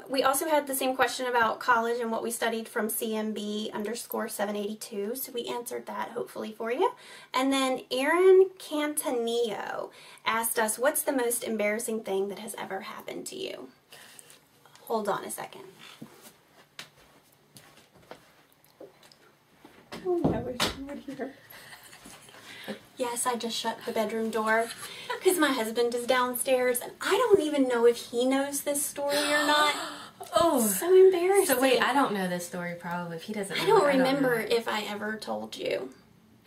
we also had the same question about college and what we studied from CMB_782. So we answered that hopefully for you. And then Aaron Cantanillo asked us, what's the most embarrassing thing that has ever happened to you? Hold on a second. Oh no, there's someone here. Yes, I just shut the bedroom door because my husband is downstairs and I don't even know if he knows this story or not. Oh, so embarrassing. So wait, I don't know this story probably if he doesn't know. I don't remember if I ever told you.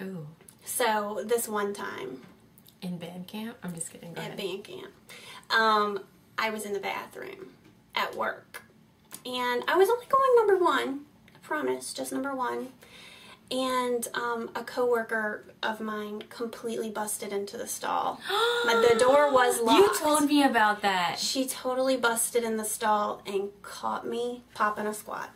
Ooh. So this one time. In band camp? I'm just kidding. Go ahead. At band camp. I was in the bathroom at work. And I was only going number one. I promise, just number one. And a coworker of mine completely busted into the stall. The door was locked. You told me about that. She totally busted in the stall and caught me popping a squat.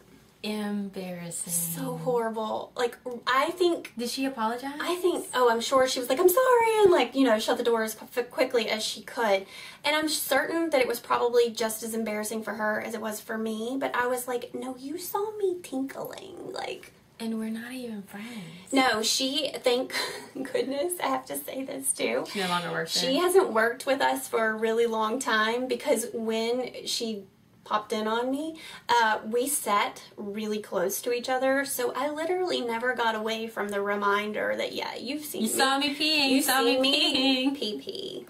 Embarrassing. So horrible. Like, I think... Did she apologize? I think... Oh, I'm sure she was like, I'm sorry, and like, you know, shut the door as quickly as she could. And I'm certain that it was probably just as embarrassing for her as it was for me. But I was like, no, you saw me tinkling. Like... And we're not even friends. No, she, thank goodness, I have to say this too. She no longer works there. She hasn't worked with us for a really long time because when she popped in on me, we sat really close to each other. So I literally never got away from the reminder that, yeah, you've seen me. You saw me peeing. You saw me peeing. Pee-pee.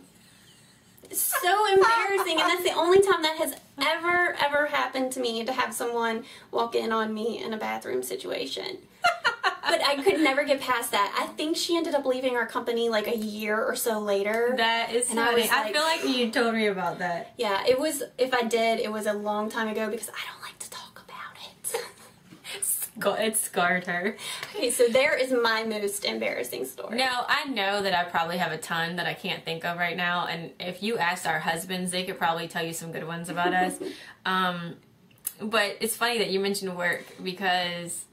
So embarrassing, and that's the only time that has ever happened to me, to have someone walk in on me in a bathroom situation. But I could never get past that. I think she ended up leaving our company like a year or so later. That is funny. I feel like you told me about that. Yeah, it was, if I did, it was a long time ago because I don't like to talk about it. It scarred her. Okay, so there is my most embarrassing story. No, I know that I probably have a ton that I can't think of right now, and if you asked our husbands, they could probably tell you some good ones about us. But it's funny that you mentioned work because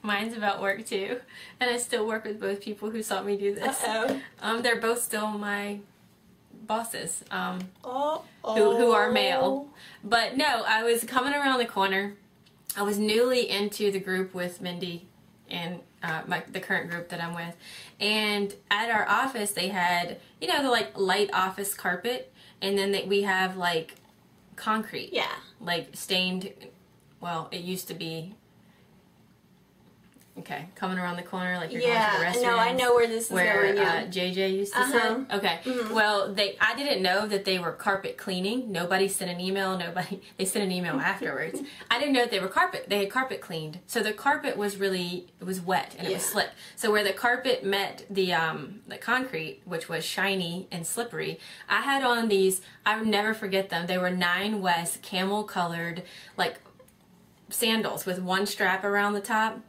mine's about work too, and I still work with both people who saw me do this. Uh-oh. They're both still my bosses, who are male. But no, I was coming around the corner. I was newly into the group with Mendi and the current group that I'm with. And at our office, they had, you know, the like light office carpet. And then we have like concrete. Yeah. Like stained, well, it used to be, okay, coming around the corner like you're going to the restaurant. Yeah, no, I know where this is going. Where JJ used to sit. Okay, well, I didn't know that they were carpet cleaning. Nobody sent an email. They sent an email afterwards. I didn't know that they had carpet cleaned. So the carpet was really, it was wet and it was slick. So where the carpet met the concrete, which was shiny and slippery, I had on these, I would never forget them. They were 9 West camel colored like sandals with one strap around the top.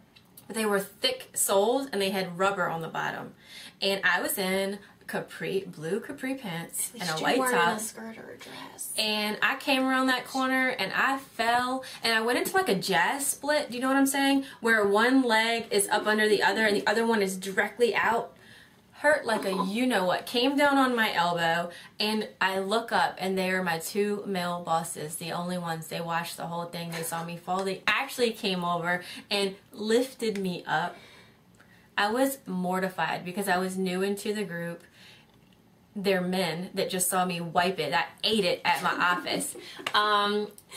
They were thick soles and they had rubber on the bottom. And I was in blue capri pants and a white top. A skirt or a dress. And I came around that corner and I fell and I went into like a jazz split. Do you know what I'm saying? Where one leg is up under the other and the other one is directly out. Hurt like a you-know-what. Came down on my elbow, and I look up, and they are my 2 male bosses, the only ones. They watched the whole thing. They saw me fall. They actually came over and lifted me up. I was mortified because I was new into the group. They're men that just saw me wipe it. I ate it at my office.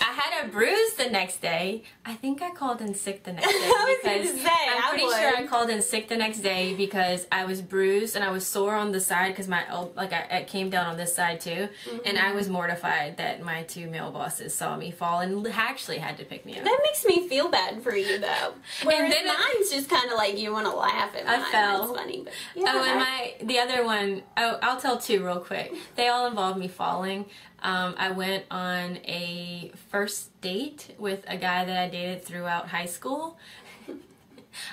I had a bruise the next day. I think I called in sick the next day because I'm pretty sure I called in sick the next day because I was bruised and I was sore on the side because I came down on this side too, and I was mortified that my 2 male bosses saw me fall and actually had to pick me up. That makes me feel bad for you though. Whereas then mine's just kind of like you want to laugh at mine. I fell. That's funny, but yeah. Oh, and the other one. Oh, I'll tell 2 real quick. They all involved me falling. I went on a first date with a guy that I dated throughout high school.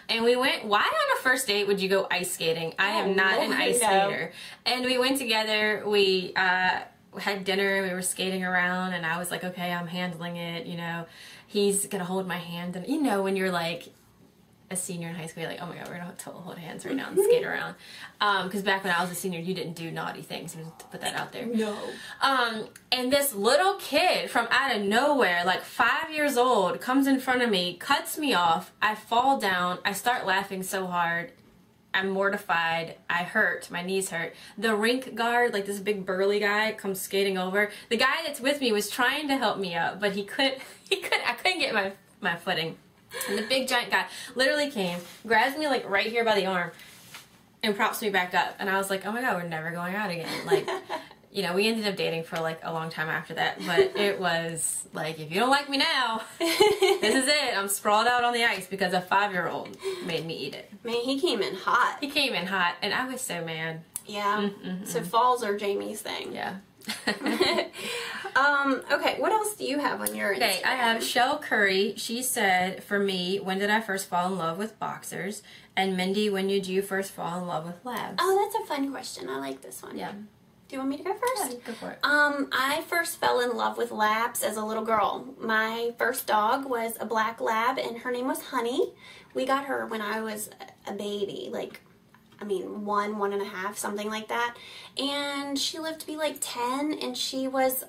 And we went, why on a first date would you go ice skating? I am not an ice skater. And we went together, we had dinner, we were skating around, and I was like, okay, I'm handling it, you know. He's gonna hold my hand, and you know when you're like, a senior in high school, you're like, oh my god, we're gonna hold hands right now and skate around. Because back when I was a senior, you didn't do naughty things. To put that out there. No. And this little kid from out of nowhere, like 5 years old, comes in front of me, cuts me off. I fall down. I start laughing so hard. I'm mortified. I hurt. My knees hurt. The rink guard, like this big burly guy, comes skating over. The guy that's with me was trying to help me up, but I couldn't get my footing. And the big giant guy literally came, grabs me like right here by the arm, and props me back up. And I was like, oh my god, we're never going out again. Like, you know, we ended up dating for like a long time after that. But it was like, if you don't like me now, this is it. I'm sprawled out on the ice because a 5-year-old made me eat it. Man, he came in hot. He came in hot, and I was so mad. Yeah. So falls are Jayme's thing. Yeah. Okay, what else do you have on your Instagram? Okay, I have Shell Curry. She said, for me, when did I first fall in love with boxers? And Mendi, when did you first fall in love with labs? Oh, that's a fun question. I like this one. Yeah. Do you want me to go first? Yeah, go for it. I first fell in love with labs as a little girl. My first dog was a black lab, and her name was Honey. We got her when I was a baby, like, I mean, 1.5, something like that. And she lived to be like 10, and she was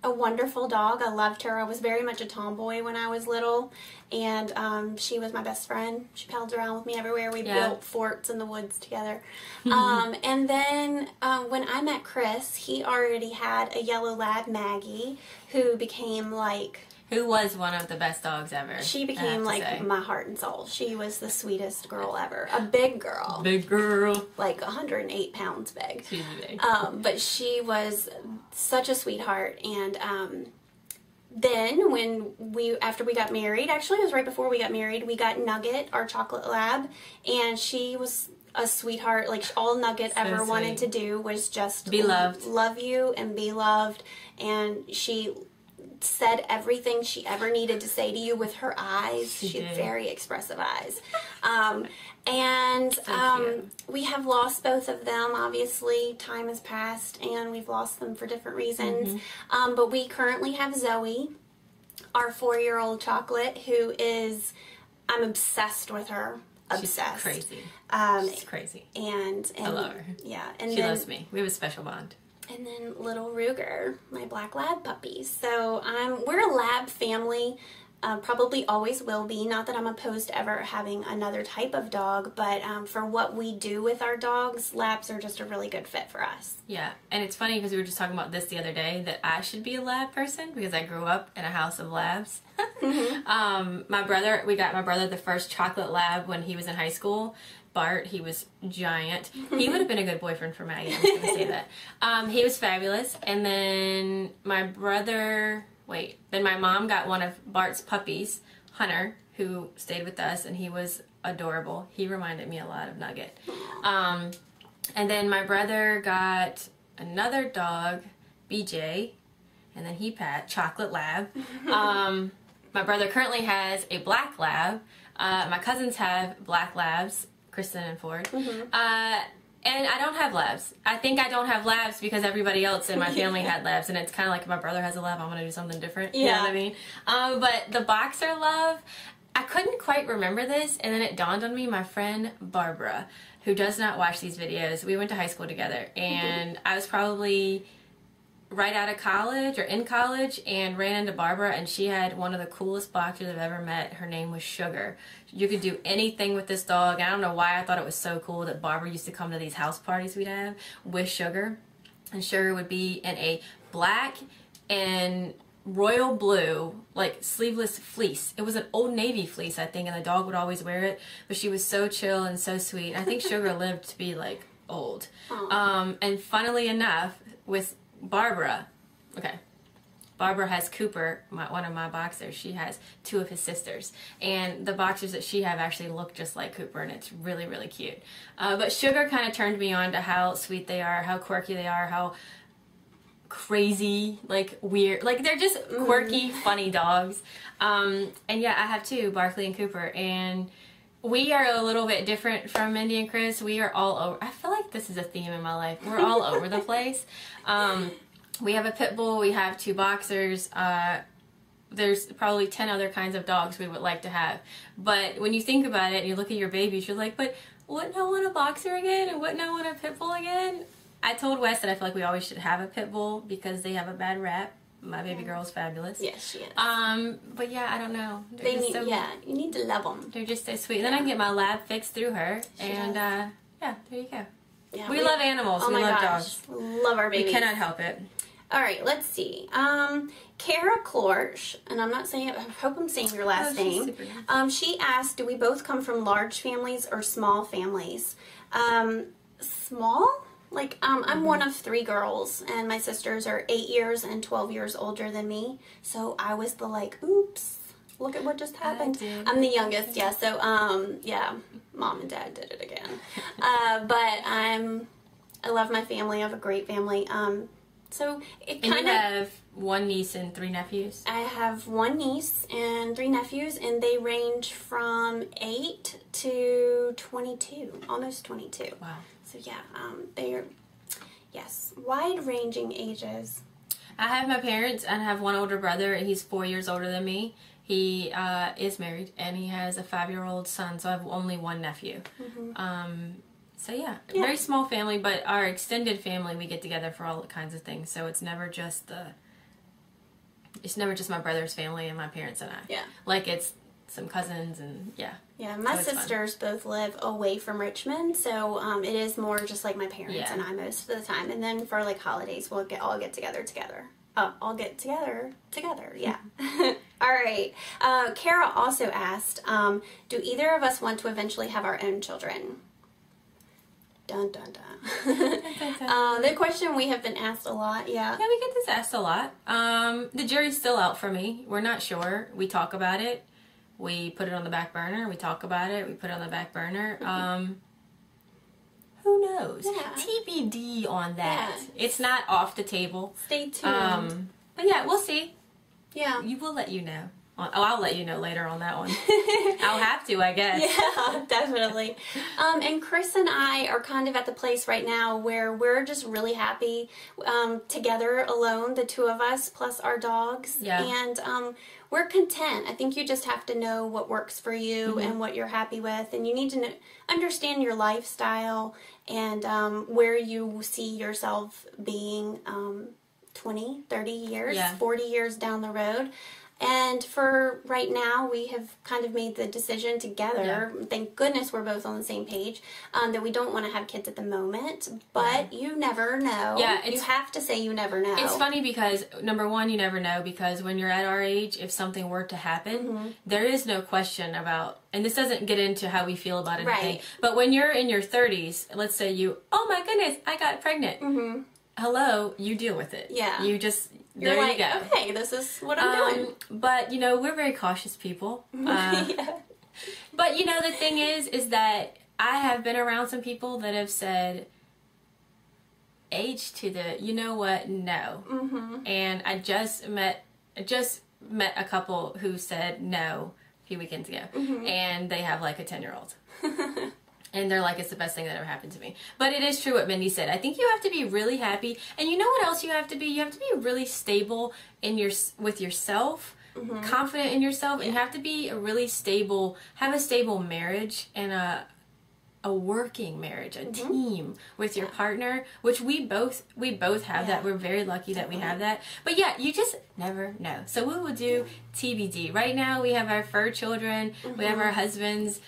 a wonderful dog. I loved her. I was very much a tomboy when I was little, and she was my best friend. She palled around with me everywhere. We built forts in the woods together. And then when I met Chris, he already had a yellow lab, Maggie, who became like... Who was one of the best dogs ever. She became like my heart and soul. She was the sweetest girl ever. A big girl. Big girl. Like 108 pounds big. She's big. But she was such a sweetheart. And then after we got married, actually it was right before we got married, we got Nugget, our chocolate lab. And she was a sweetheart. Like all Nugget ever wanted to do was just be loved. Love you and be loved. And she said everything she ever needed to say to you with her eyes. She had very expressive eyes. We have lost both of them. Obviously, time has passed, and we've lost them for different reasons. But we currently have Zoe, our 4-year-old chocolate, who is, I'm obsessed with her. Obsessed. She's crazy. She's crazy. And I love her. Yeah. And she loves me. We have a special bond. And then little Ruger, my black lab puppy. So we're a lab family, probably always will be. Not that I'm opposed to ever having another type of dog, but for what we do with our dogs, labs are just a really good fit for us. Yeah, and it's funny because we were just talking about this the other day, that I should be a lab person because I grew up in a house of labs. We got my brother the first chocolate lab when he was in high school. Bart, he was giant. He would have been a good boyfriend for Maggie, I'm just going to say that. He was fabulous. And then my mom got one of Bart's puppies, Hunter, who stayed with us, and he was adorable. He reminded me a lot of Nugget. And then my brother got another dog, BJ, and then he chocolate lab. My brother currently has a black lab. My cousins have black labs, Kristen and Ford. And I don't have labs. I think I don't have labs because everybody else in my family had labs, and it's kind of like if my brother has a lab, I'm going to do something different. You know what I mean? But the boxer love, I couldn't quite remember this, and then it dawned on me, my friend Barbara, who does not watch these videos, we went to high school together, and I was probably right out of college or in college and ran into Barbara, and she had one of the coolest boxers I've ever met. Her name was Sugar. You could do anything with this dog. I don't know why I thought it was so cool that Barbara used to come to these house parties we'd have with Sugar, and Sugar would be in a black and royal blue, like sleeveless fleece. It was an Old Navy fleece, I think, and the dog would always wear it, but she was so chill and so sweet. I think Sugar lived to be like old. And funnily enough, with Barbara has Cooper, one of my boxers. She has 2 of his sisters, and the boxers that she have actually look just like Cooper, and it's really, really cute. But Sugar kind of turned me on to how sweet they are, how quirky they are, how crazy, like weird, like they're just quirky, funny dogs. And yeah, I have 2, Barkley and Cooper, and we are a little bit different from Mendi and Chris. We are all over. I feel like this is a theme in my life. We're all over the place. We have a pit bull. We have 2 boxers. there's probably 10 other kinds of dogs we would like to have. But when you think about it and you look at your babies, you're like, but wouldn't I want a boxer again? And wouldn't I want a pit bull again? I told Wes that I feel like we always should have a pit bull because they have a bad rap. My baby girl is fabulous. Yes, she is. But yeah, I don't know. You need to love them. They're just so sweet. And then I can get my lab fixed through her. Yeah, there you go. Yeah, we love animals. Oh we my love gosh. dogs. Love our babies. We cannot help it. All right, let's see. Kara Klorsch, and I'm not saying it, I hope I'm saying your last name. Super nice. She asked, do we both come from large families or small families? Small? Like, I'm one of 3 girls, and my sisters are 8 years and 12 years older than me. So I was the like, oops, look at what just happened. I'm the youngest, yeah. So, yeah, mom and dad did it again. But I love my family. I have a great family. So it kind of. And you have 1 niece and 3 nephews? I have 1 niece and 3 nephews, and they range from 8 to 22, almost 22. Wow. So yeah, they're, yes, wide-ranging ages. I have my parents, and I have 1 older brother, and he's 4 years older than me. He is married, and he has a 5-year-old son, so I have only 1 nephew. So yeah, very small family, but our extended family, we get together for all kinds of things. So it's never just my brother's family and my parents and I. Yeah. Like it's some cousins and yeah. Yeah, my sisters both live away from Richmond, so it is more just like my parents and I most of the time. And then for like holidays, we'll all get together. All get together, yeah. All right. Kara also asked, do either of us want to eventually have our own children? Dun, dun, dun. The question we have been asked a lot, yeah. Yeah, we get this asked a lot. The jury's still out for me. We're not sure. We talk about it. We put it on the back burner. We talk about it. We put it on the back burner. Who knows? Yeah. TBD on that. Yeah. It's not off the table. Stay tuned. But yeah, we'll see. Yeah. We'll let you know. I'll let you know later on that one. I'll have to, I guess. Yeah, definitely. And Chris and I are kind of at the place right now where we're just really happy together alone, the 2 of us, plus our dogs. Yeah. And we're content. I think you just have to know what works for you and what you're happy with. And you need to understand your lifestyle and where you see yourself being 20, 30 years, 40 years down the road. And for right now, we have kind of made the decision together, thank goodness we're both on the same page, that we don't want to have kids at the moment, but you never know. Yeah, you have to say you never know. It's funny because, number one, you never know, because when you're at our age, if something were to happen, there is no question about, and this doesn't get into how we feel about anything, but when you're in your 30s, let's say you, oh my goodness, I got pregnant. Hello, you deal with it. Yeah. You just... You're there like, you go. Okay, this is what I'm doing. But, you know, we're very cautious people. But, you know, the thing is that I have been around some people that have said, age to the, you know what, no. And I just met a couple who said no a few weekends ago. And they have like a 10-year-old. And they're like, it's the best thing that ever happened to me. But it is true what Mendi said. I think you have to be really happy. And you know what else you have to be? You have to be really stable with yourself, confident in yourself. And you have to be have a stable marriage and a working marriage, a team with your partner, which we both have that. We're very lucky that we have that. But yeah, you just never know. So we will do TBD. Right now we have our fur children. We have our husbands.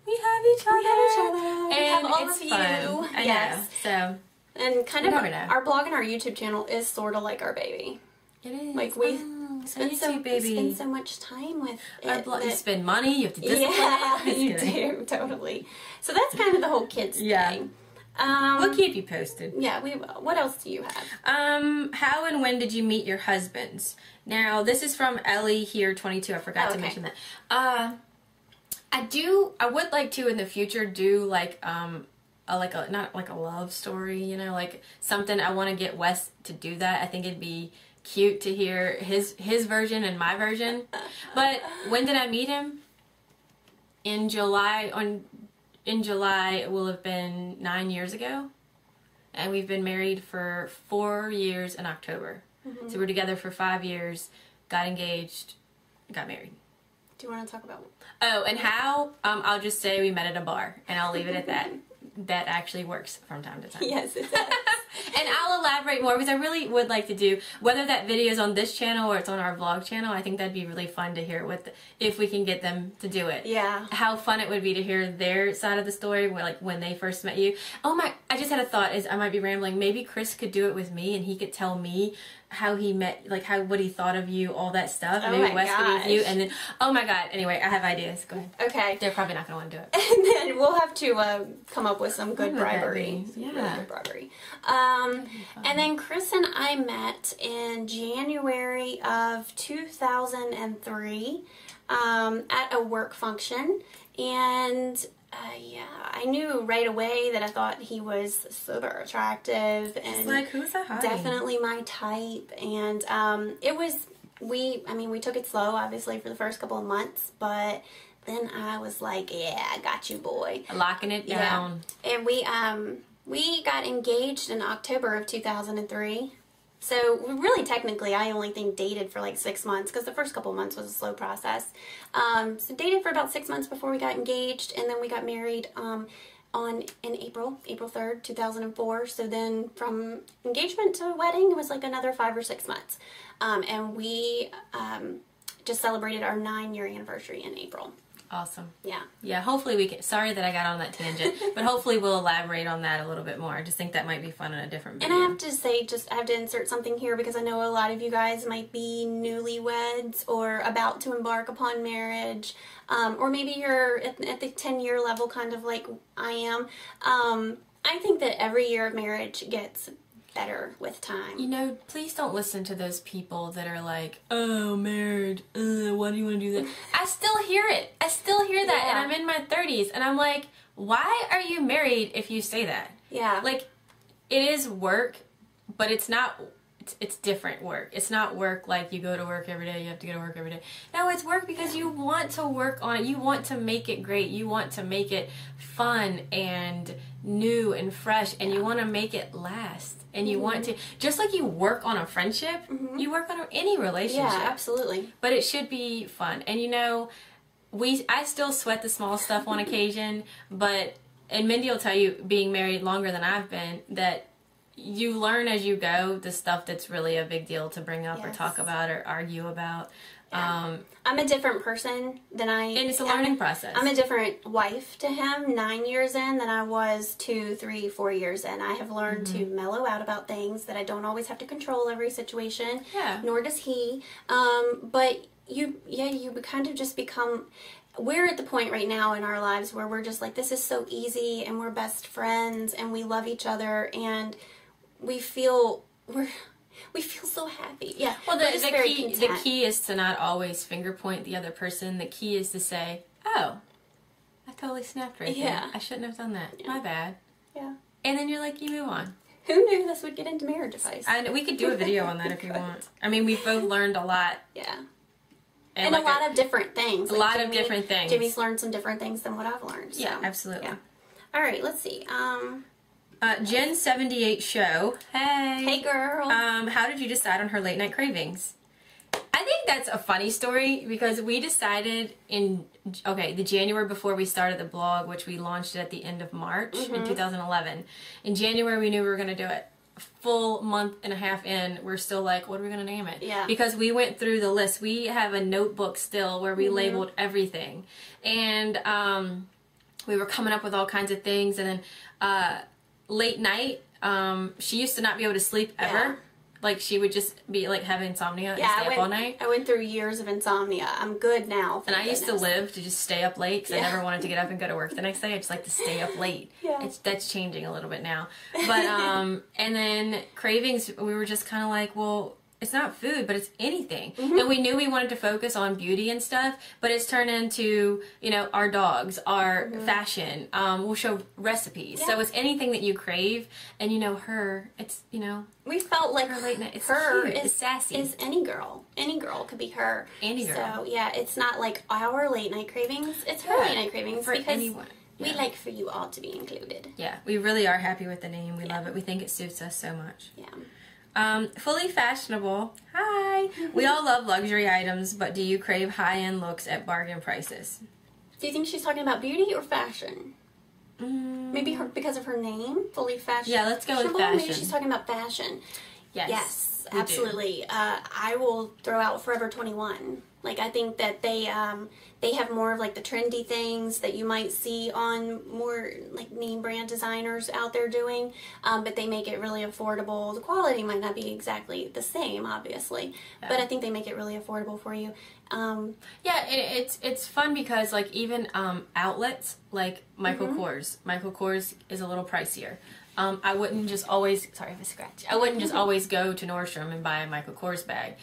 We have each other. And we have all it's of you. Fun. I know. So, and kind of our blog and our YouTube channel is sort of like our baby. It is. Like we spend so much time with it. You spend money. You have to discipline. Yeah, you do totally. So that's kind of the whole kids thing. We'll keep you posted. Yeah, we will. What else do you have? How and when did you meet your husbands? Now this is from Ellie here 22. I forgot to mention that. I would like to in the future do like not like a love story, you know, like something. I want to get Wes to do that. I think it'd be cute to hear his version and my version. But when did I meet him? In July it will have been 9 years ago, and we've been married for 4 years in October. So we're together for 5 years, got engaged got married. Do you want to talk about? Oh, and how? I'll just say we met at a bar, and I'll leave it at that. That actually works from time to time. Yes, it does. And I'll elaborate more because I really would like to do, whether that video is on this channel or it's on our vlog channel, I think that'd be really fun to hear if we can get them to do it. Yeah. How fun it would be to hear their side of the story, when they first met you. Oh my, I just had a thought, I might be rambling, maybe Chris could do it with me and he could tell me how he met, what he thought of you, all that stuff. Oh maybe my Wes could be with you, and then, oh my god, anyway, I have ideas. Go ahead. Okay. They're probably not going to want to do it. And then we'll have to come up with some good bribery. Yeah. Really good bribery. And then Chris and I met in January of 2003 at a work function. And yeah, I knew right away that I thought he was super attractive and who's that hottie? Definitely my type. And it was, we took it slow, obviously, for the first couple of months, but then I was like, yeah, I got you, boy. Locking it down. Yeah. And we got engaged in October of 2003. So really, technically, I only think dated for like 6 months because the first couple months was a slow process. So dated for about 6 months before we got engaged, and then we got married in April 3rd, 2004. So then from engagement to wedding, it was like another 5 or 6 months. And we just celebrated our 9-year anniversary in April. Awesome. Yeah. Yeah, hopefully we can, sorry that I got on that tangent, but hopefully we'll elaborate on that a little bit more. I just think that might be fun in a different video. And I have to say, I have to insert something here because I know a lot of you guys might be newlyweds or about to embark upon marriage, or maybe you're at the 10-year level, kind of like I am. I think that every year of marriage gets better with time. You know, please don't listen to those people that are like, oh, married, why do you want to do that? I still hear it. I still hear that, Yeah. and I'm in my 30s, and I'm like, why are you married if you say that? Yeah. Like, it is work, but it's not, it's different work. It's not work like you go to work every day, you have to go to work every day. No, it's work because you want to work on it. You want to make it great. You want to make it fun and new and fresh, and you want to make it last. And you want to, just like you work on a friendship, you work on any relationship. Yeah, absolutely. But it should be fun. And you know, I still sweat the small stuff on occasion, and Mendi will tell you, being married longer than I've been, that you learn as you go the stuff that's really a big deal to bring up or talk about or argue about. Yeah. I'm a different person than and it's a learning process. I'm a different wife to him 9 years in than I was 2, 3, 4 years in. I have learned to mellow out about things, that I don't always have to control every situation. Yeah. Nor does he. But you kind of just become. We're at the point right now in our lives where we're just like, this is so easy, and we're best friends, and we love each other, and we feel so happy. Yeah. Well, the key is to not always finger point the other person. The key is to say, oh, I totally snapped right there. I shouldn't have done that. My bad. Yeah. And then you're like, you move on. Who knew this would get into marriage advice? We could do a video on that if you want. I mean, we've both learned a lot. Yeah. And a lot of different things. A lot of different things. Jimmy's learned some different things than what I've learned. So. Yeah, absolutely. Yeah. All right, let's see. Jen 78 show. Hey. Hey, girl. How did you decide on her late night cravings? I think that's a funny story because we decided in the January before we started the blog, which we launched it at the end of March in 2011. In January, we knew we were going to do it. Full month and a half in, we're still like, what are we going to name it? Yeah. Because we went through the list. We have a notebook still where we labeled everything. And we were coming up with all kinds of things. And then late night, she used to not be able to sleep ever. Yeah. Like, she would just be, like, have insomnia and stay up all night. I went through years of insomnia. I'm good now. And I used to live to just stay up late because I never wanted to get up and go to work the next day. I just like to stay up late. Yeah. That's changing a little bit now. But, and then cravings, we were just kind of like, well, it's not food, but it's anything. And we knew we wanted to focus on beauty and stuff, but it's turned into, you know, our dogs, our fashion. We'll show recipes. So it's anything that you crave. And, you know, it's, you know. We felt like her late night. It's her cute. It's sassy. Is any girl. Any girl could be her. Any girl. So, yeah, it's not like our late night cravings. It's her late night cravings. For because anyone. we like for you all to be included. Yeah, we really are happy with the name. We love it. We think it suits us so much. Yeah. Fully fashionable. Hi. We all love luxury items, but do you crave high-end looks at bargain prices? Do you think she's talking about beauty or fashion? Maybe because of her name, Fully Fashionable. Yeah, let's go with fashion. Maybe she's talking about fashion. Yes, absolutely. I will throw out Forever 21. Like, I think that they have more of like the trendy things that you might see on more like name brand designers out there doing, but they make it really affordable. The quality might not be exactly the same, obviously, but I think they make it really affordable for you. Yeah, it's fun because like even outlets like Michael Kors. Michael Kors is a little pricier. I wouldn't just always, sorry if I scratch, I wouldn't just always go to Nordstrom and buy a Michael Kors bag.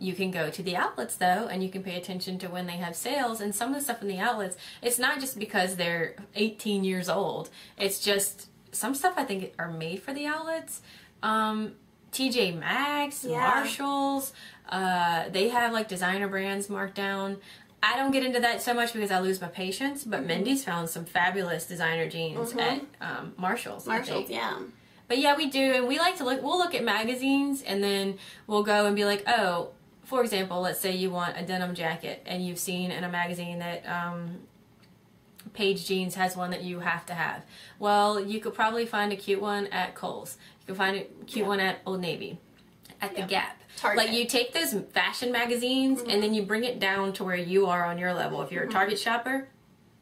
You can go to the outlets though, and you can pay attention to when they have sales, and some of the stuff in the outlets, it's not just because they're 18 years old, it's just, some stuff I think are made for the outlets. TJ Maxx, Marshalls, they have like designer brands marked down. I don't get into that so much because I lose my patience, but Mendi's found some fabulous designer jeans at Marshalls. Yeah. But yeah, we do, and we like to look, we'll look at magazines, and then we'll go and be like, oh, for example, let's say you want a denim jacket, and you've seen in a magazine that Page Jeans has one that you have to have. Well, you could probably find a cute one at Kohl's. You can find a cute one at Old Navy, at the Gap. Target. Like, you take those fashion magazines and then you bring it down to where you are on your level. If you're a Target shopper,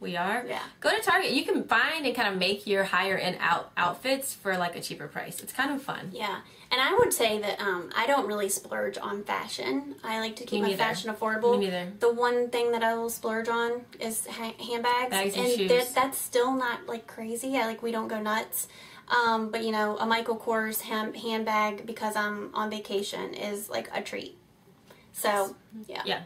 we are. Yeah. Go to Target. You can find and kind of make your higher end outfits for like a cheaper price. It's kind of fun. Yeah. And I would say that I don't really splurge on fashion. I like to keep my fashion affordable. Me neither. The one thing that I will splurge on is handbags. Bags and shoes. That's still not like crazy. We don't go nuts. But you know, a Michael Kors handbag because I'm on vacation is like a treat. So, yeah. Yeah.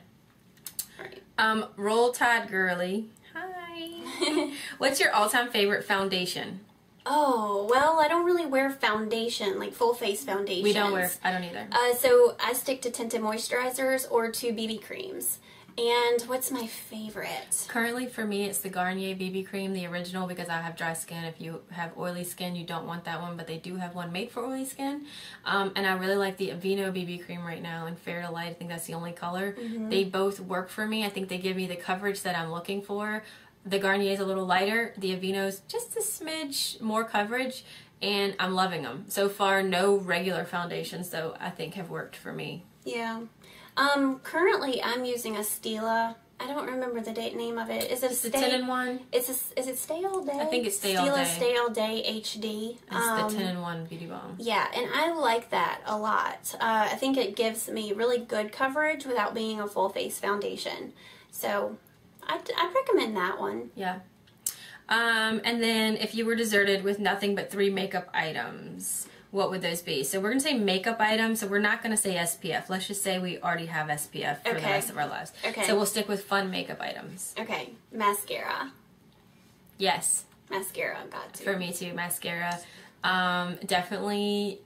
Right. Roll Tide Girly. Hi. What's your all-time favorite foundation? Oh, well, I don't really wear foundation, like full face foundation. We don't wear, I don't either. So I stick to tinted moisturizers or to BB creams. And what's my favorite? Currently for me it's the Garnier BB cream, the original, because I have dry skin. If you have oily skin you don't want that one, but they do have one made for oily skin. And I really like the Aveeno BB cream right now in Fair to Light. I think that's the only color. They both work for me. I think they give me the coverage that I'm looking for. The Garnier is a little lighter. The Aveeno's just a smidge more coverage, and I'm loving them. So far, no regular foundations, though, I think have worked for me. Yeah. Currently I'm using a Stila. I don't remember the name of it. Is it a the 10-in-1? Is it Stay All Day? I think it's Stay All Day. Stila Stay All Day HD. It's the 10-in-1 Beauty Balm. Yeah, and I like that a lot. I think it gives me really good coverage without being a full face foundation. So I'd recommend that one. Yeah. And then if you were deserted with nothing but 3 makeup items, what would those be? So we're going to say makeup items, so we're not going to say SPF. Let's just say we already have SPF for the rest of our lives. Okay. So we'll stick with fun makeup items. Okay. Mascara. Yes. Mascara, got to. For me too, mascara. Definitely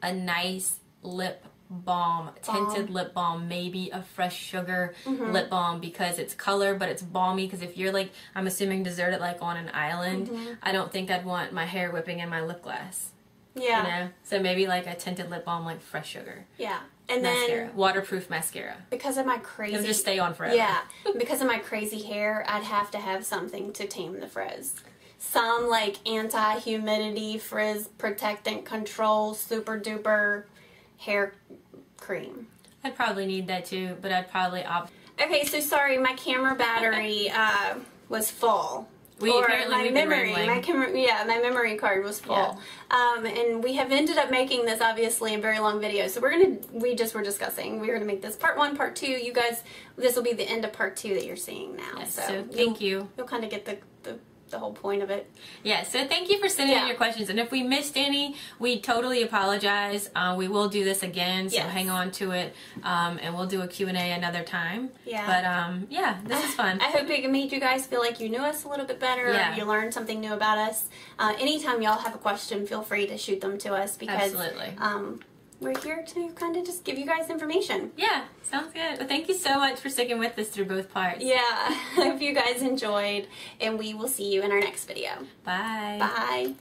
a nice lip balm, tinted lip balm, maybe a fresh sugar lip balm, because it's color but it's balmy. Because if you're like, I'm assuming deserted like on an island, I don't think I'd want my hair whipping in my lip gloss. Yeah. You know? So maybe like a tinted lip balm like fresh sugar. Yeah. And mascara. then waterproof mascara. Because of my crazy, it'll just stay on forever. Yeah. Because of my crazy hair, I'd have to have something to tame the frizz. Some like anti-humidity frizz protectant control super duper hair cream. I'd probably need that too, but I'd probably opt. Okay, so sorry, my camera battery was full. My memory card was full. Yeah. And we have ended up making this obviously a very long video. So we just were discussing. We're gonna make this part 1, part 2. You guys, this will be the end of part 2 that you're seeing now. Yes, so thank you. You'll kind of get the whole point of it. Yeah, so thank you for sending in your questions. And if we missed any, we totally apologize. We will do this again, so hang on to it. And we'll do a Q&A another time. Yeah. But yeah, this is fun. I hope it made you guys feel like you knew us a little bit better. Or you learned something new about us. Anytime y'all have a question, feel free to shoot them to us, because we're here to kind of just give you guys information. Yeah, sounds good. Well, thank you so much for sticking with us through both parts. Yeah, I hope you guys enjoyed, and we will see you in our next video. Bye. Bye.